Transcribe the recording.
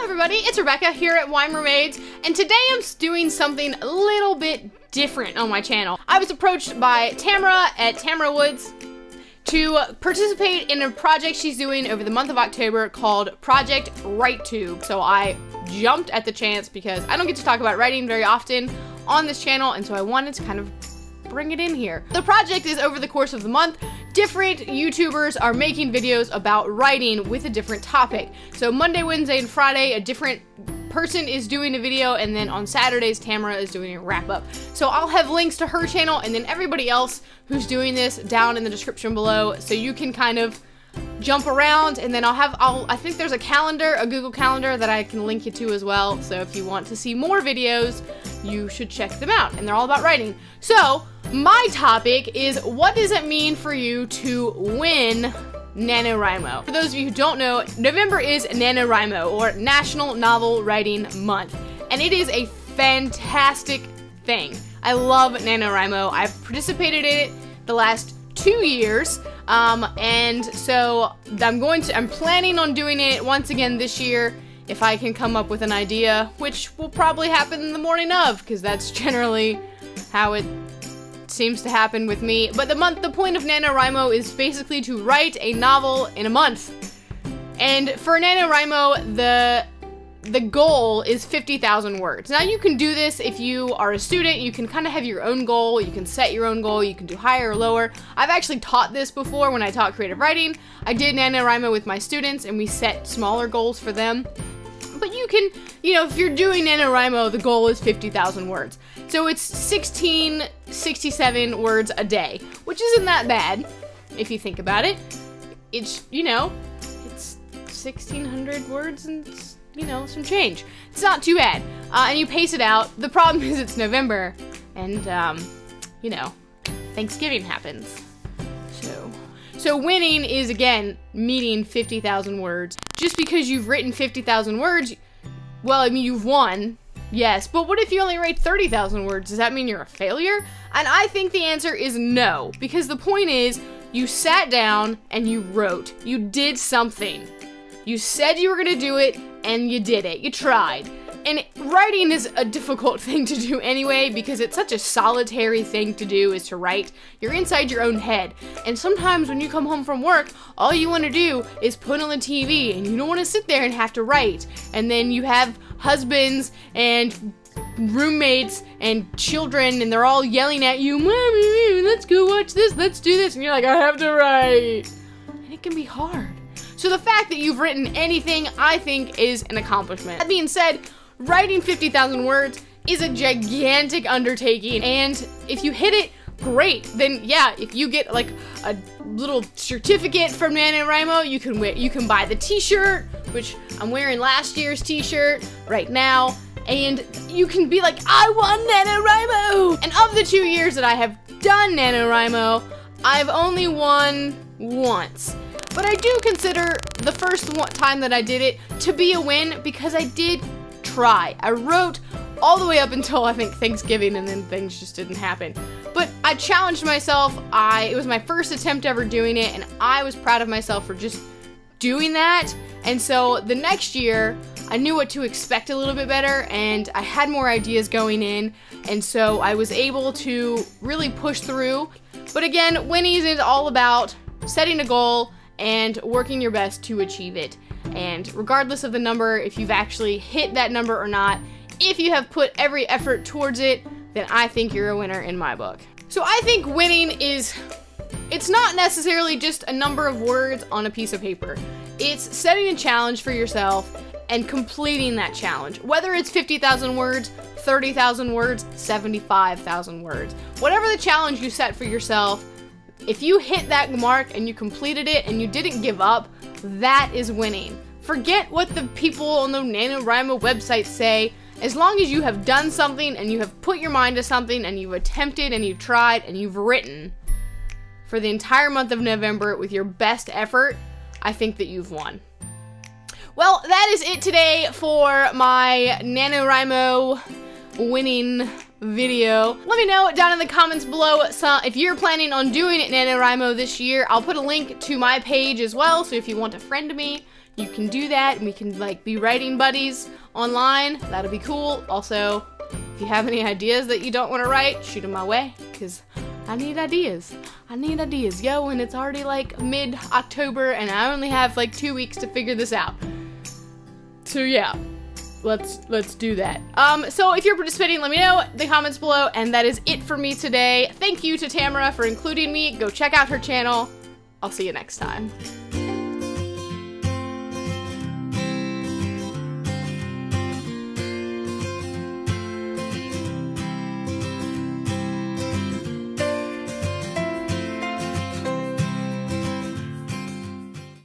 everybody, it's Rebecca here at WhyMermaids, and today I'm doing something a little bit different on my channel. I was approached by Tamara at Tamara Woods to participate in a project she's doing over the month of October called Project WRITETUBE. So I jumped at the chance because I don't get to talk about writing very often on this channel, and so I wanted to kind of bring it in here. The project is over the course of the month. Different YouTubers are making videos about writing with a different topic. So Monday, Wednesday, and Friday, a different person is doing a video, and then on Saturdays, Tamara is doing a wrap-up. So I'll have links to her channel and then everybody else who's doing this down in the description below, so you can kind of jump around, and then I think there's a calendar, a Google Calendar that I can link you to as well. So if you want to see more videos, you should check them out, and they're all about writing. So my topic is, what does it mean for you to win NaNoWriMo? For those of you who don't know, November is NaNoWriMo, or National Novel Writing Month, and it is a fantastic thing. I love NaNoWriMo. I've participated in it the last 2 years, and so I'm planning on doing it once again this year if I can come up with an idea, which will probably happen in the morning of, because that's generally how it seems to happen with me. But the point of NaNoWriMo is basically to write a novel in a month. And for NaNoWriMo, the goal is 50,000 words. Now you can do this if you are a student. You can kind of have your own goal. You can set your own goal. You can do higher or lower. I've actually taught this before when I taught creative writing. I did NaNoWriMo with my students, and we set smaller goals for them. But you can, if you're doing NaNoWriMo, the goal is 50,000 words. So it's 1667 words a day, which isn't that bad if you think about it. It's, it's 1,600 words and, some change. It's not too bad. And you pace it out. The problem is it's November, and, Thanksgiving happens. So winning is, again, meeting 50,000 words. Just because you've written 50,000 words, well, I mean, you've won, yes, but what if you only write 30,000 words? Does that mean you're a failure? And I think the answer is no, because the point is, you sat down and you wrote. You did something. You said you were gonna do it, and you did it. You tried. And writing is a difficult thing to do anyway, because it's such a solitary thing to do, is to write. You're inside your own head. And sometimes when you come home from work, all you want to do is put on the TV, and you don't want to sit there and have to write. And then you have husbands and roommates and children, and they're all yelling at you, "Mommy, let's go watch this, let's do this," and you're like, "I have to write." And it can be hard. So the fact that you've written anything, I think, is an accomplishment. That being said, writing 50,000 words is a gigantic undertaking, and if you hit it, great. Then yeah, if you get like a little certificate from NaNoWriMo, you can buy the t-shirt, which I'm wearing last year's t-shirt right now, and you can be like, "I won NaNoWriMo!" And of the 2 years that I have done NaNoWriMo, I've only won once. But I do consider the first time that I did it to be a win, because I did try. I wrote all the way up until, I think, Thanksgiving, and then things just didn't happen. But I challenged myself. It was my first attempt ever doing it, and I was proud of myself for just doing that. And so the next year, I knew what to expect a little bit better, and I had more ideas going in, and so I was able to really push through. But again, winning is all about setting a goal and working your best to achieve it. And regardless of the number, if you've actually hit that number or not, if you have put every effort towards it, then I think you're a winner in my book. So I think winning it's not necessarily just a number of words on a piece of paper. It's setting a challenge for yourself and completing that challenge. Whether it's 50,000 words, 30,000 words, 75,000 words. Whatever the challenge you set for yourself, if you hit that mark and you completed it and you didn't give up, that is winning. Forget what the people on the NaNoWriMo website say. As long as you have done something and you have put your mind to something and you've attempted and you've tried and you've written for the entire month of November with your best effort, I think that you've won. Well, that is it today for my NaNoWriMo winning video. Let me know down in the comments below if you're planning on doing NaNoWriMo this year. I'll put a link to my page as well, so if you want to friend me, you can do that, and we can like be writing buddies online. That'll be cool. Also, if you have any ideas that you don't want to write, shoot them my way, because I need ideas. I need ideas, yo, and it's already like mid-October, and I only have like 2 weeks to figure this out. So yeah, let's do that. So if you're participating, let me know in the comments below, and that is it for me today. Thank you to Tamara for including me. Go check out her channel. I'll see you next time.